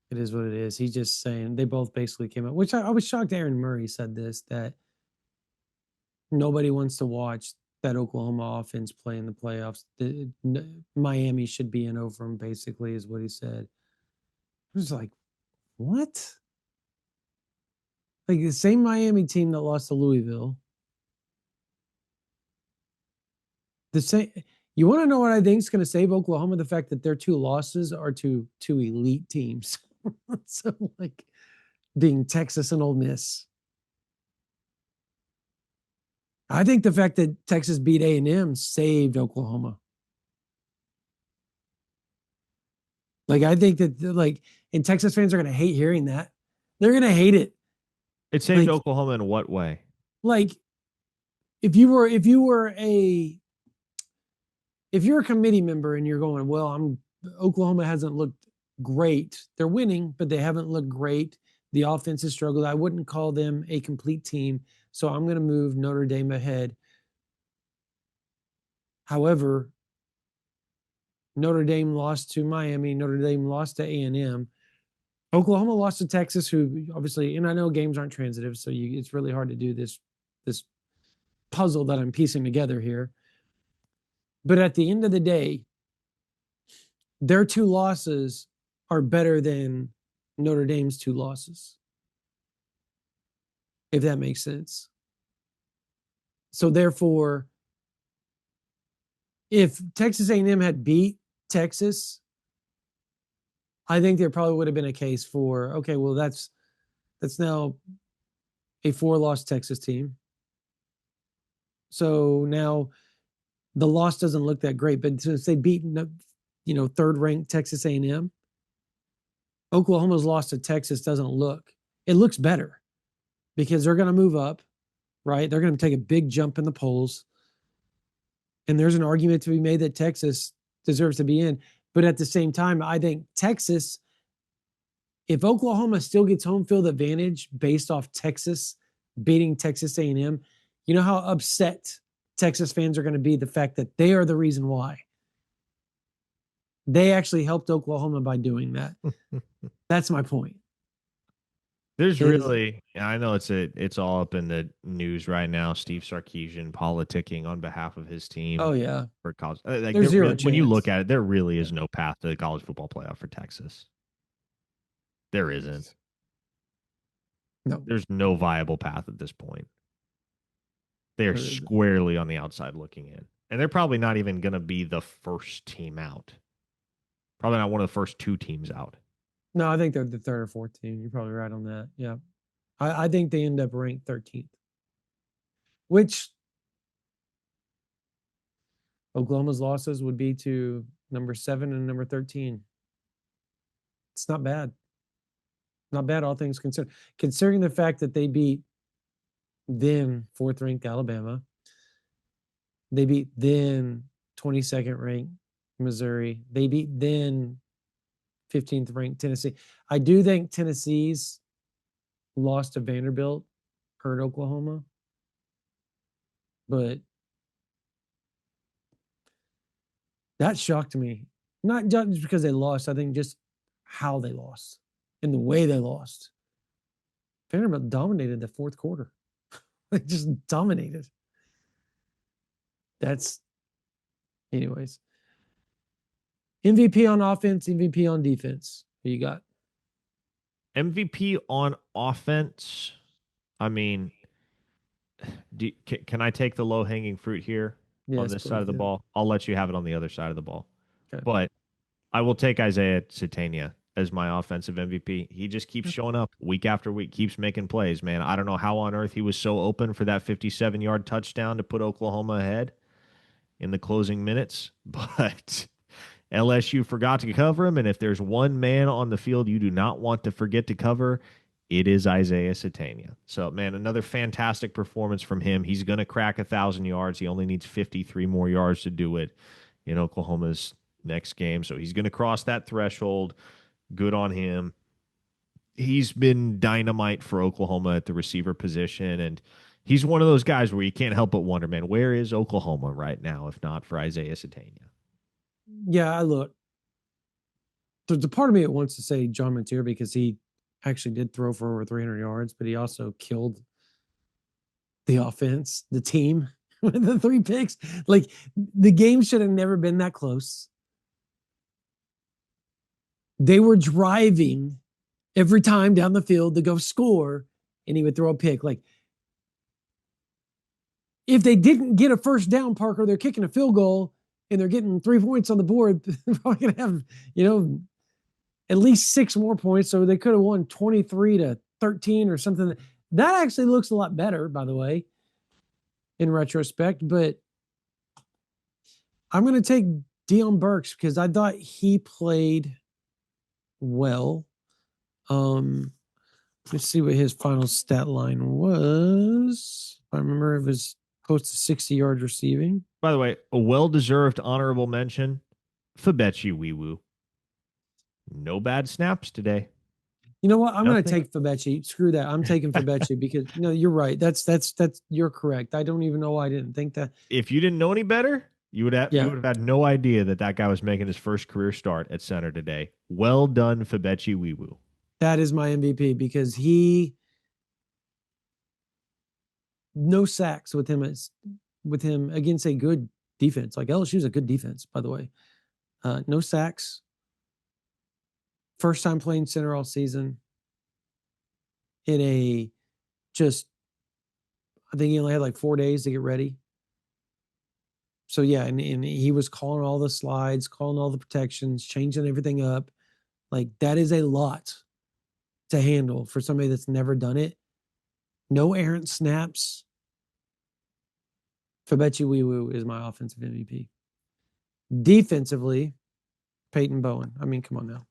it is what it is. He's just saying, they both basically came out, which I was shocked Aaron Murray said this, that nobody wants to watch that Oklahoma offense play in the playoffs. Miami should be in over him, basically, is what he said. I was like, what? Like, the same Miami team that lost to Louisville. The same. You want to know what I think is going to save Oklahoma? The fact that their 2 losses are to two elite teams. So, like, being Texas and Ole Miss. I think the fact that Texas beat A&M saved Oklahoma. Like I think that and Texas fans are going to hate hearing that. They're going to hate it. It saved Like Oklahoma in what way? like if you're a committee member and you're going, well, Oklahoma hasn't looked great. They're winning, but they haven't looked great. The offense has struggled. I wouldn't call them a complete team, so I'm going to move Notre Dame ahead. However, Notre Dame lost to Miami. Notre Dame lost to A&M. Oklahoma lost to Texas, who obviously, and I know games aren't transitive, so it's really hard to do this puzzle that I'm piecing together here. But at the end of the day, their two losses are better than Notre Dame's two losses, if that makes sense. So therefore, if Texas A&M had beat Texas, I think there probably would have been a case for, okay, well, that's now a 4-loss Texas team. So now the loss doesn't look that great, but since they beat, third-ranked Texas A&M, Oklahoma's loss to Texas it looks better because they're going to move up, right? They're going to take a big jump in the polls. And there's an argument to be made that Texas deserves to be in. But at the same time, I think Texas, if Oklahoma still gets home field advantage based off Texas beating Texas A&M, you know how upset Texas fans are going to be the fact that they are the reason why. They actually helped Oklahoma by doing that. That's my point. I know it's all up in the news right now. Steve Sarkisian politicking on behalf of his team. Oh yeah, for college. there's zero really, chance. When you look at it, there really is no path to the college football playoff for Texas. There isn't. No, there's no viable path at this point. They are squarely on the outside looking in, and they're probably not even going to be the first team out. Probably not one of the first two teams out. No, I think they're the third or fourth team. You're probably right on that. Yeah. I think they end up ranked 13th, which Oklahoma's losses would be to number 7 and number 13. It's not bad. Not bad, all things considered. Considering the fact that they beat then 4th ranked Alabama, they beat then 22nd ranked Missouri, they beat then 15th ranked Tennessee. I do think Tennessee's loss to Vanderbilt hurt Oklahoma, but that shocked me. Not just because they lost, I think just how they lost and the way they lost. Vanderbilt dominated the fourth quarter. They just dominated. Anyways. MVP on offense, MVP on defense. Who you got? MVP on offense. I mean, can I take the low hanging fruit here on this side of the ball? I'll let you have it on the other side of the ball. Okay. But I will take Isaiah Satania as my offensive MVP. He just keeps showing up week after week, keeps making plays, man. I don't know how on earth he was so open for that 57-yard touchdown to put Oklahoma ahead in the closing minutes, but LSU forgot to cover him, and if there's one man on the field you do not want to forget to cover, it is Isaiah Satania. So, man, another fantastic performance from him. He's going to crack 1,000 yards. He only needs 53 more yards to do it in Oklahoma's next game. So he's going to cross that threshold. Good on him. He's been dynamite for Oklahoma at the receiver position, and he's one of those guys where you can't help but wonder, man, where is Oklahoma right now if not for Isaiah Satania? Yeah, I look. There's a part of me that wants to say John Mantier because he actually did throw for over 300 yards, but he also killed the offense, the team with the 3 picks. Like the game should have never been that close. They were driving every time down the field to go score, and he would throw a pick. Like if they didn't get a first down, Parker, they're kicking a field goal and they're getting 3 points on the board. They're probably going to have, at least 6 more points. So they could have won 23-13 or something. That actually looks a lot better, by the way, in retrospect. But I'm going to take Deion Burks because I thought he played well. Um, let's see what his final stat line was. I remember it was close to 60 yards receiving. By the way, a well-deserved honorable mention, Fabechi Wee Woo. No bad snaps today. You know what? I'm going to Nothing. take Fabechi. Screw that. I'm taking Fabechi because no, you're right. That's you're correct. I don't even know why I didn't think that. If you didn't know any better, you Yeah, would have had no idea that that guy was making his first career start at center today. Well done, Fabechi Wee Woo. that is my MVP because he no sacks with him against a good defense. Like LSU's a good defense, by the way. No sacks. First time playing center all season in a just I think he only had like 4 days to get ready. So yeah, and he was calling all the slides, calling all the protections, changing everything up. Like that is a lot to handle for somebody that's never done it. No errant snaps. Fabechi Wee Woo is my offensive MVP. Defensively, Peyton Bowen. I mean, come on now.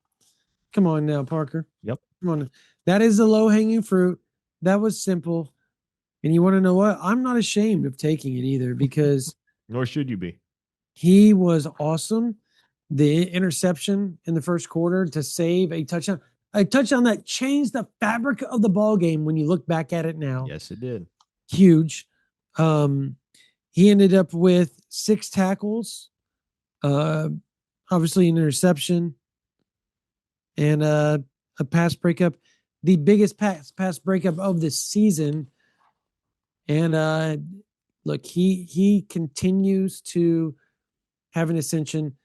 Come on now, Parker. Yep. Come on. That is the low hanging fruit. That was simple. And you want to know what? I'm not ashamed of taking it either because Nor should you be. he was awesome. The interception in the first quarter to save a touchdown that changed the fabric of the ball game when you look back at it now. Yes, it did. Huge. He ended up with 6 tackles, uh, obviously an interception, and a pass breakup, the biggest pass breakup of the season. And look, he continues to have an ascension.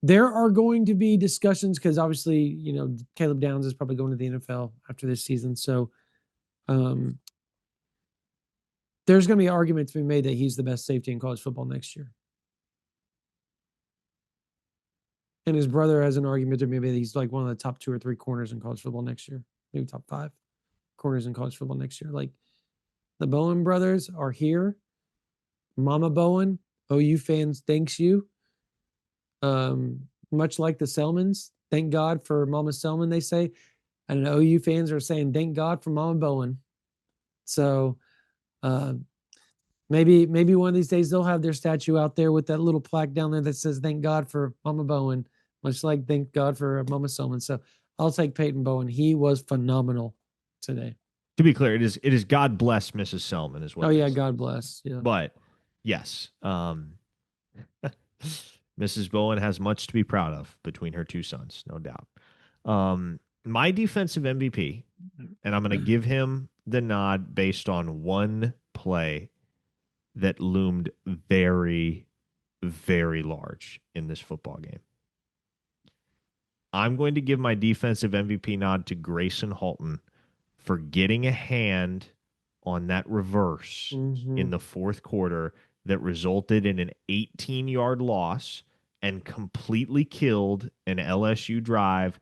There are going to be discussions because obviously, you know, Caleb Downs is probably going to the NFL after this season. So um, there's going to be an argument to be made that he's the best safety in college football next year. And his brother has an argument to be made that he's like one of the top 2 or 3 corners in college football next year, maybe top 5 corners in college football next year. Like the Bowen brothers are here. Mama Bowen, OU fans, thanks you. Much like the Selmans, thank God for Mama Selman, they say. And OU fans are saying, thank God for Mama Bowen. So uh, maybe one of these days they'll have their statue out there with that little plaque down there that says, thank God for Mama Bowen, much like thank God for Mama Selman. So I'll take Peyton Bowen. He was phenomenal today. To be clear, it is God bless Mrs. Selman is what Oh, it yeah, is. God bless. Yeah. But yes, Mrs. Bowen has much to be proud of between her 2 sons, no doubt. My defensive MVP, and I'm going to give him the nod based on one play that loomed very, very large in this football game. I'm going to give my defensive MVP nod to Grayson Halton for getting a hand on that reverse in the fourth quarter that resulted in an 18-yard loss and completely killed an LSU drive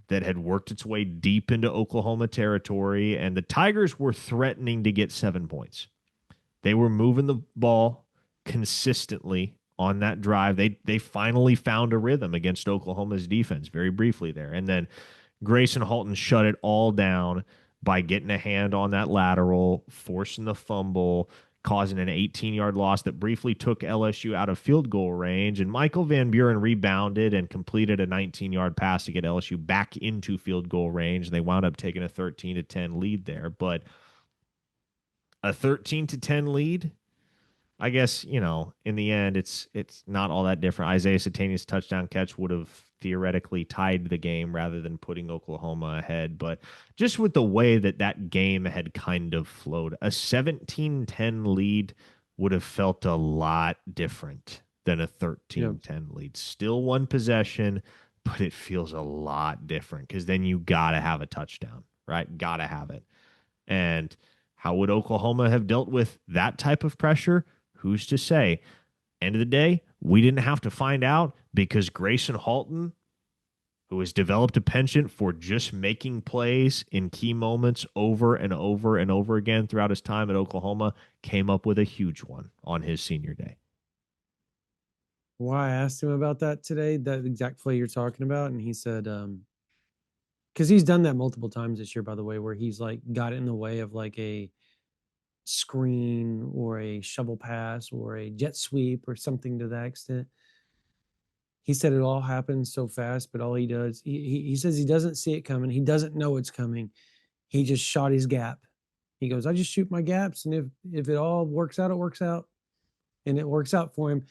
that had worked its way deep into Oklahoma territory, and the Tigers were threatening to get 7 points. They were moving the ball consistently on that drive. They finally found a rhythm against Oklahoma's defense very briefly there. And then Grayson Halton shut it all down by getting a hand on that lateral, forcing the fumble, causing an 18-yard loss that briefly took LSU out of field goal range. And Michael Van Buren rebounded and completed a 19-yard pass to get LSU back into field goal range. They wound up taking a 13-10 lead there. But a 13-10 lead, I guess, you know, in the end, it's not all that different. Isaiah Satania's touchdown catch would have theoretically tied the game rather than putting Oklahoma ahead. But just with the way that that game had kind of flowed, a 17-10 lead would have felt a lot different than a 13-10 lead. Still one possession, but it feels a lot different because then you got to have a touchdown, right? Got to have it. And how would Oklahoma have dealt with that type of pressure? Who's to say? End of the day, we didn't have to find out because Grayson Halton, who has developed a penchant for just making plays in key moments over and over and over again throughout his time at Oklahoma, came up with a huge one on his senior day. why I asked him about that today, that exact play you're talking about, and he said, because he's done that multiple times this year, by the way, where he's like got in the way of like a screen or a shovel pass or a jet sweep or something to that extent. He said it all happens so fast, but all he does, he says he doesn't see it coming. He doesn't know it's coming. He just shot his gap. He goes, I just shoot my gaps, and if it all works out, it works out, and it works out for him.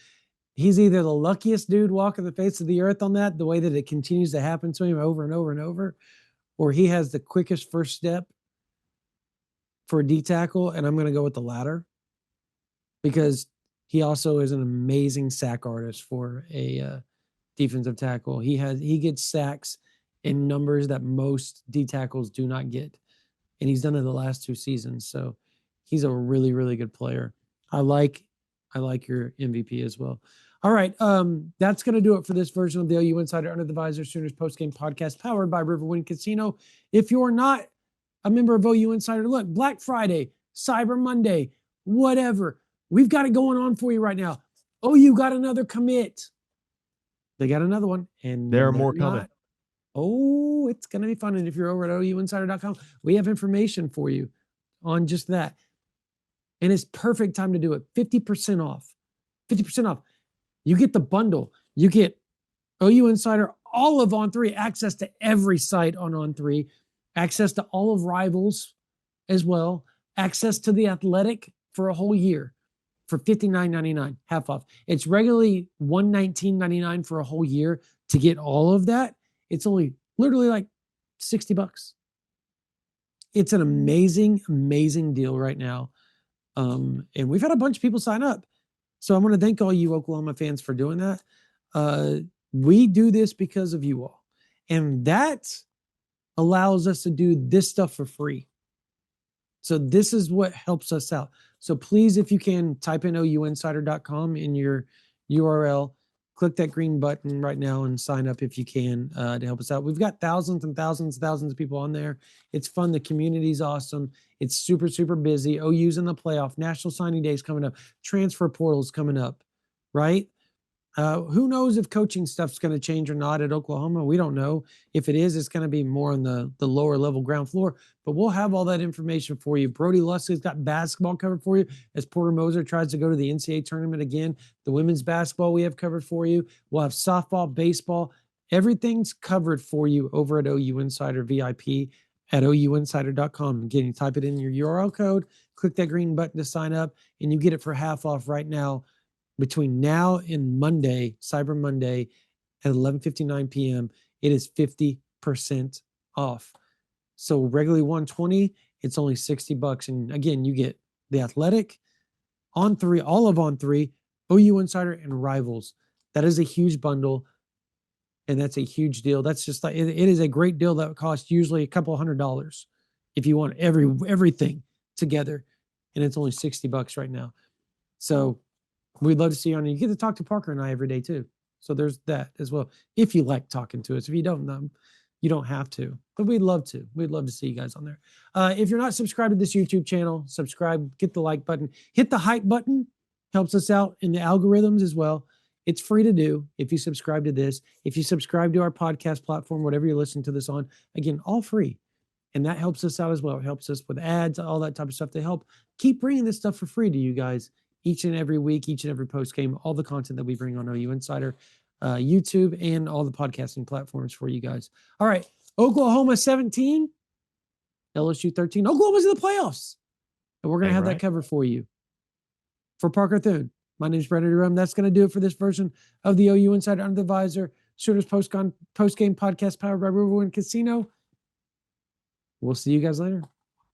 He's either the luckiest dude walking the face of the earth on that, the way that it continues to happen to him over and over and over, or he has the quickest first step for a D tackle, and I'm going to go with the latter because he also is an amazing sack artist for a defensive tackle. He gets sacks in numbers that most D tackles do not get, and he's done it the last 2 seasons. So he's a really, really good player. I like your MVP as well. All right, that's going to do it for this version of the OU Insider Under the Visor Sooners postgame podcast, powered by Riverwind Casino. If you're not a member of OU Insider, look, Black Friday, Cyber Monday, whatever, we've got it going on for you right now. OU got another commit. They got another one, and There are more coming. Oh, it's going to be fun. And if you're over at ouinsider.com, we have information for you on just that. And it's perfect time to do it. 50% off. 50% off. You get the bundle. You get OU Insider, all of On3, access to every site on On3, access to all of Rivals as well, access to The Athletic for a whole year for $59.99, half off. It's regularly $119.99 for a whole year. To get all of that, it's only literally like $60. It's an amazing, amazing deal right now. And we've had a bunch of people sign up. So I want to thank all you Oklahoma fans for doing that. We do this because of you all. And that allows us to do this stuff for free. So this is what helps us out. So please, if you can, type in ouinsider.com in your URL, click that green button right now and sign up if you can to help us out. We've got thousands and thousands and thousands of people on there. It's fun. The community's awesome. It's super, super busy. OU's in the playoff. National Signing Day is coming up. Transfer portal's coming up, right? Who knows if coaching stuff's going to change or not at Oklahoma? We don't know. If it is, it's going to be more on the lower level ground floor. But we'll have all that information for you. Brody Lusley's got basketball covered for you as Porter Moser tries to go to the NCAA tournament again. The women's basketball we have covered for you. We'll have softball, baseball. Everything's covered for you over at OU Insider VIP at ouinsider.com. Again, you type it in your URL code, click that green button to sign up, and you get it for half off right now. Between now and Monday, Cyber Monday at 11:59 p.m., it is 50% off. So regularly $120, it's only $60. And again, you get The Athletic, On3, all of On3, OU Insider, and Rivals. That is a huge bundle, and that's a huge deal. That's just like it is a great deal that costs usually a couple $100 if you want everything together, and it's only $60 right now. So we'd love to see you on. You get to talk to Parker and I every day too. So there's that as well. If you like talking to us, if you don't know, you don't have to, but we'd love to. We'd love to see you guys on there. If you're not subscribed to this YouTube channel, subscribe, get the like button, hit the hype button, helps us out in the algorithms as well. It's free to do if you subscribe to this. If you subscribe to our podcast platform, whatever you're listening to this on, again, all free. And that helps us out as well. It helps us with ads, all that type of stuff to help keep bringing this stuff for free to you guys each and every week, each and every post game, all the content that we bring on OU Insider, YouTube, and all the podcasting platforms for you guys. All right, Oklahoma 17, LSU 13. Oklahoma's in the playoffs, and we're going to have that covered for you. For Parker Thune, my name is Brendan Durham. That's going to do it for this version of the OU Insider Under the Visor Sooners post game podcast powered by Riverwind Casino. We'll see you guys later.